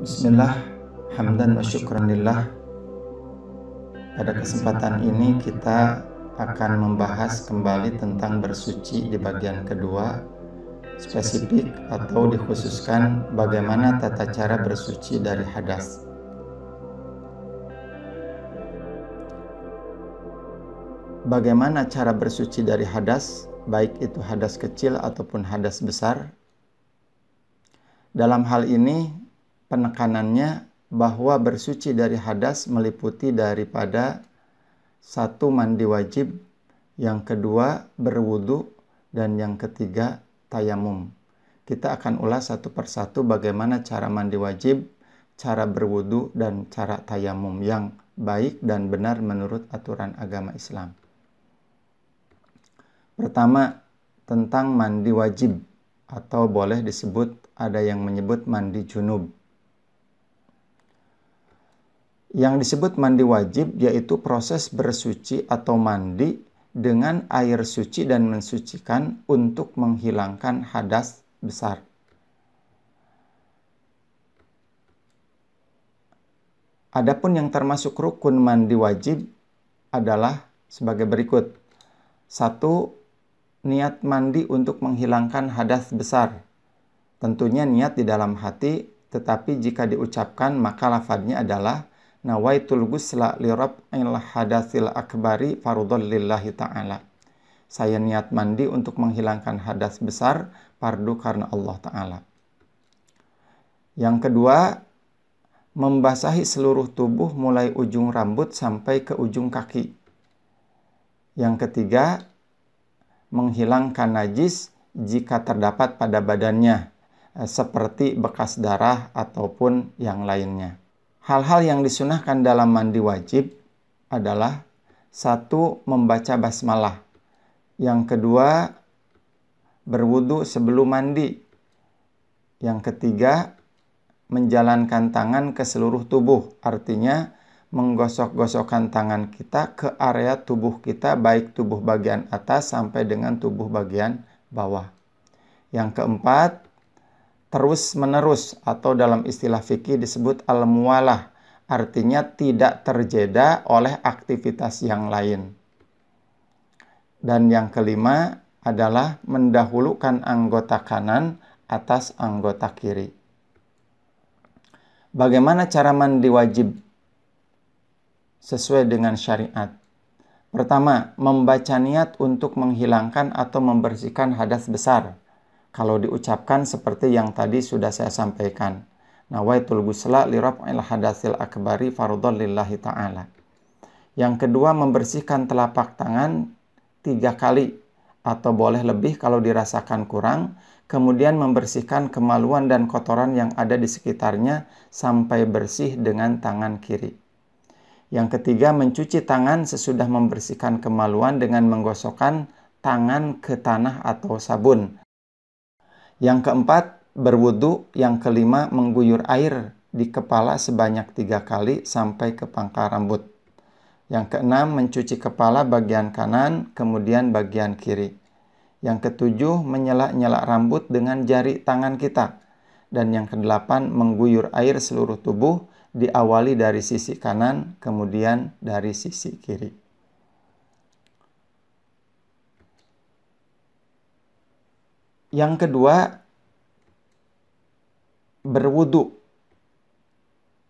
Bismillah, hamdan wa syukran lillah. Pada kesempatan ini kita akan membahas kembali tentang bersuci di bagian kedua, spesifik atau dikhususkan bagaimana tata cara bersuci dari hadas. Bagaimana cara bersuci dari hadas, baik itu hadas kecil ataupun hadas besar? Dalam hal ini penekanannya bahwa bersuci dari hadas meliputi daripada satu, mandi wajib, yang kedua berwudu, dan yang ketiga tayamum. Kita akan ulas satu persatu bagaimana cara mandi wajib, cara berwudu, dan cara tayamum yang baik dan benar menurut aturan agama Islam. Pertama, tentang mandi wajib, atau boleh disebut, ada yang menyebut mandi junub. Yang disebut mandi wajib yaitu proses bersuci atau mandi dengan air suci dan mensucikan untuk menghilangkan hadas besar. Adapun yang termasuk rukun mandi wajib adalah sebagai berikut. 1. Niat mandi untuk menghilangkan hadas besar. Tentunya niat di dalam hati, tetapi jika diucapkan maka lafadznya adalah nawaitul ghusla li raf'il hadatsil akbari fardhon lillahi ta'ala. Saya niat mandi untuk menghilangkan hadas besar, fardu karena Allah Ta'ala. Yang kedua, membasahi seluruh tubuh mulai ujung rambut sampai ke ujung kaki. Yang ketiga, menghilangkan najis jika terdapat pada badannya, seperti bekas darah ataupun yang lainnya. Hal-hal yang disunahkan dalam mandi wajib adalah 1. Membaca basmalah. Yang kedua, berwudu sebelum mandi. Yang ketiga, menjalankan tangan ke seluruh tubuh. Artinya, menggosok-gosokkan tangan kita ke area tubuh kita, baik tubuh bagian atas sampai dengan tubuh bagian bawah. Yang keempat, terus-menerus atau dalam istilah fikih disebut al-muwalah, artinya tidak terjeda oleh aktivitas yang lain. Dan yang kelima adalah mendahulukan anggota kanan atas anggota kiri. Bagaimana cara mandi wajib sesuai dengan syariat? Pertama, membaca niat untuk menghilangkan atau membersihkan hadas besar. Kalau diucapkan seperti yang tadi sudah saya sampaikan. Nawaitul ghusla li raf'il hadatsil akbari fardhon lillahi ta'ala. Yang kedua, membersihkan telapak tangan 3 kali. Atau boleh lebih kalau dirasakan kurang. Kemudian membersihkan kemaluan dan kotoran yang ada di sekitarnya sampai bersih dengan tangan kiri. Yang ketiga, mencuci tangan sesudah membersihkan kemaluan dengan menggosokkan tangan ke tanah atau sabun. Yang keempat, berwudu. Yang kelima, mengguyur air di kepala sebanyak 3 kali sampai ke pangkal rambut. Yang keenam, mencuci kepala bagian kanan, kemudian bagian kiri. Yang ketujuh, menyela-nyela rambut dengan jari tangan kita. Dan yang kedelapan, mengguyur air seluruh tubuh, diawali dari sisi kanan, kemudian dari sisi kiri. Yang kedua, berwudu.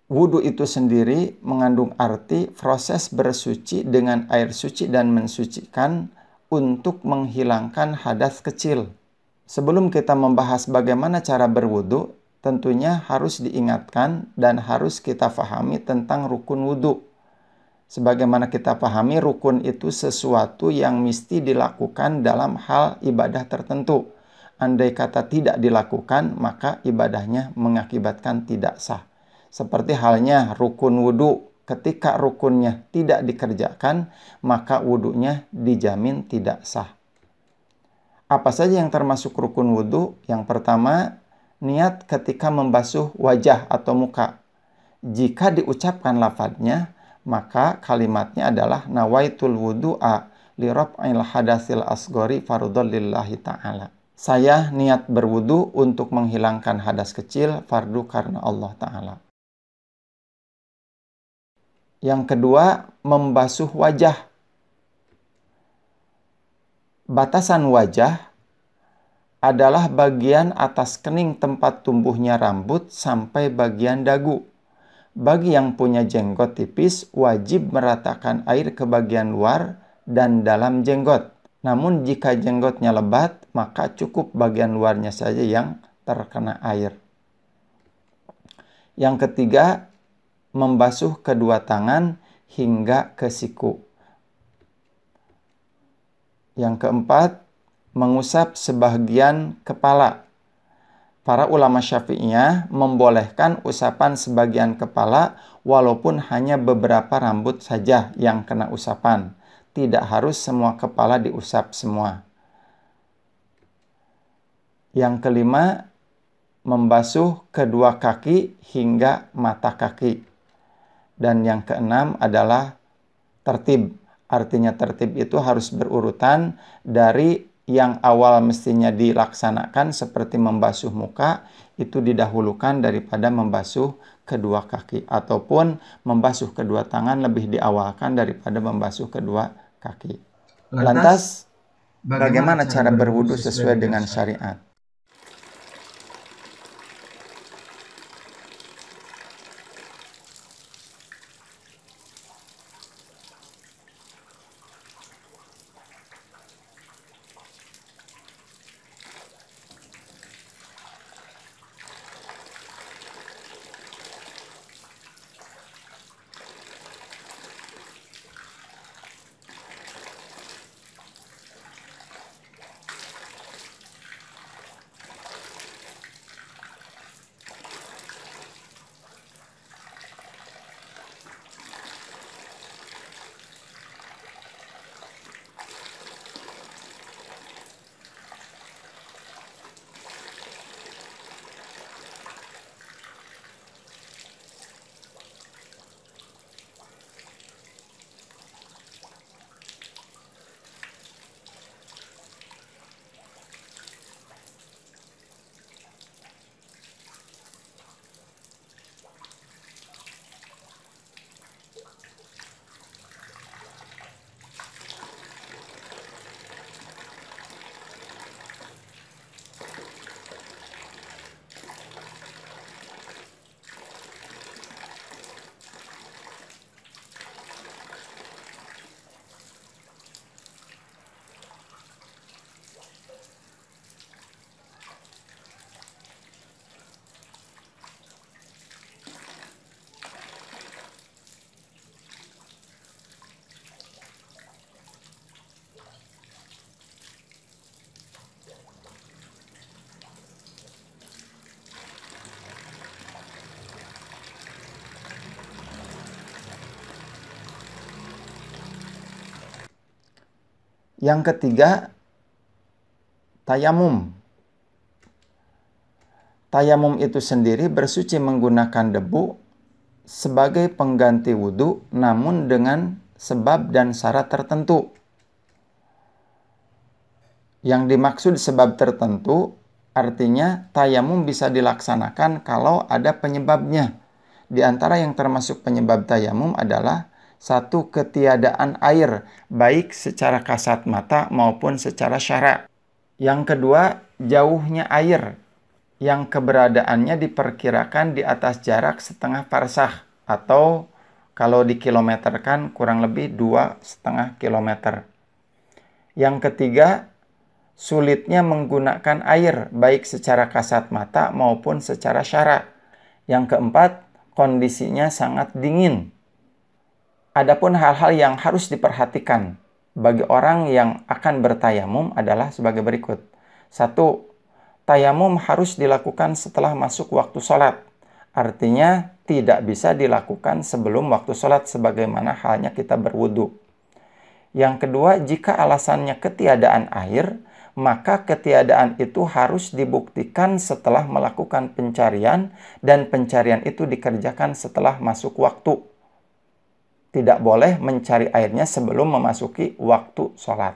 Wudu itu sendiri mengandung arti proses bersuci dengan air suci dan mensucikan untuk menghilangkan hadas kecil. Sebelum kita membahas bagaimana cara berwudu, tentunya harus diingatkan dan harus kita pahami tentang rukun wudu. Sebagaimana kita pahami, rukun itu sesuatu yang mesti dilakukan dalam hal ibadah tertentu. Andai kata tidak dilakukan, maka ibadahnya mengakibatkan tidak sah. Seperti halnya rukun wudu, ketika rukunnya tidak dikerjakan, maka wudunya dijamin tidak sah. Apa saja yang termasuk rukun wudu? Yang pertama, niat ketika membasuh wajah atau muka. Jika diucapkan lafadznya, maka kalimatnya adalah nawaitul wudu'a li raf'il hadatsil asghari fardhon lillahi ta'ala. Saya niat berwudu untuk menghilangkan hadas kecil, fardu karena Allah Ta'ala. Yang kedua, membasuh wajah. Batasan wajah adalah bagian atas kening tempat tumbuhnya rambut sampai bagian dagu. Bagi yang punya jenggot tipis, wajib meratakan air ke bagian luar dan dalam jenggot. Namun jika jenggotnya lebat, maka cukup bagian luarnya saja yang terkena air. Yang ketiga, membasuh kedua tangan hingga ke siku. Yang keempat, mengusap sebagian kepala. Para ulama Syafi'iyah membolehkan usapan sebagian kepala walaupun hanya beberapa rambut saja yang kena usapan. Tidak harus semua kepala diusap semua. Yang kelima, membasuh kedua kaki hingga mata kaki. Dan yang keenam adalah tertib. Artinya tertib itu harus berurutan dari yang awal mestinya dilaksanakan seperti membasuh muka, itu didahulukan daripada membasuh kedua kaki. Ataupun membasuh kedua tangan lebih diawalkan daripada membasuh kedua kaki. Lantas, bagaimana cara berwudu sesuai dengan syariat? Yang ketiga, tayamum. Tayamum itu sendiri bersuci menggunakan debu sebagai pengganti wudhu, namun dengan sebab dan syarat tertentu. Yang dimaksud sebab tertentu, artinya tayamum bisa dilaksanakan kalau ada penyebabnya. Di antara yang termasuk penyebab tayamum adalah satu, ketiadaan air, baik secara kasat mata maupun secara syara'. Yang kedua, jauhnya air, yang keberadaannya diperkirakan di atas jarak setengah parsah, atau kalau dikilometerkan kurang lebih 2,5 kilometer. Yang ketiga, sulitnya menggunakan air, baik secara kasat mata maupun secara syara'. Yang keempat, kondisinya sangat dingin. Adapun hal-hal yang harus diperhatikan bagi orang yang akan bertayamum adalah sebagai berikut. 1. Tayamum harus dilakukan setelah masuk waktu sholat. Artinya tidak bisa dilakukan sebelum waktu sholat sebagaimana halnya kita berwudu. Yang kedua, jika alasannya ketiadaan air, maka ketiadaan itu harus dibuktikan setelah melakukan pencarian, dan pencarian itu dikerjakan setelah masuk waktu. Tidak boleh mencari airnya sebelum memasuki waktu sholat.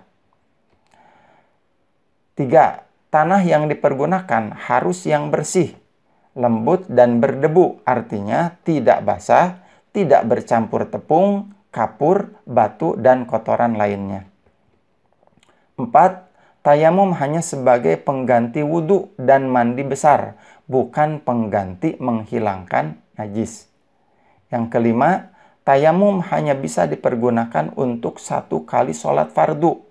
3. Tanah yang dipergunakan harus yang bersih, lembut dan berdebu, artinya tidak basah, tidak bercampur tepung, kapur, batu, dan kotoran lainnya. 4. Tayamum hanya sebagai pengganti wudhu dan mandi besar, bukan pengganti menghilangkan najis. Yang kelima, tayamum hanya bisa dipergunakan untuk 1 kali sholat fardu.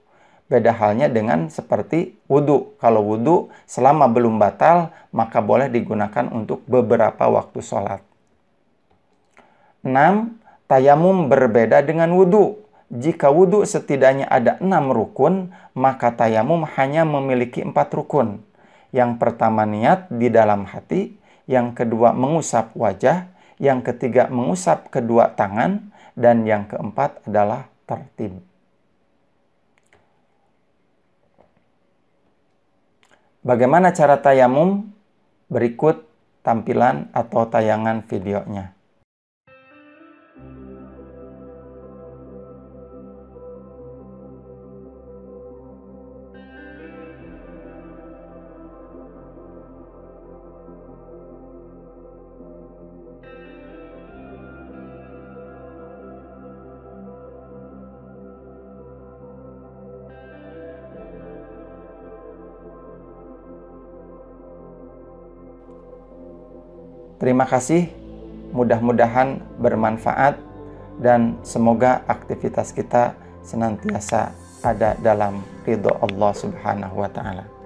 Beda halnya dengan seperti wudhu. Kalau wudhu selama belum batal, maka boleh digunakan untuk beberapa waktu sholat. 6. Tayamum berbeda dengan wudhu. Jika wudhu setidaknya ada 6 rukun, maka tayamum hanya memiliki 4 rukun. Yang pertama niat di dalam hati, yang kedua mengusap wajah, yang ketiga mengusap kedua tangan, dan yang keempat adalah tertib. Bagaimana cara tayamum? Berikut tampilan atau tayangan videonya. Terima kasih, mudah-mudahan bermanfaat dan semoga aktivitas kita senantiasa ada dalam ridho Allah Subhanahu wa Ta'ala.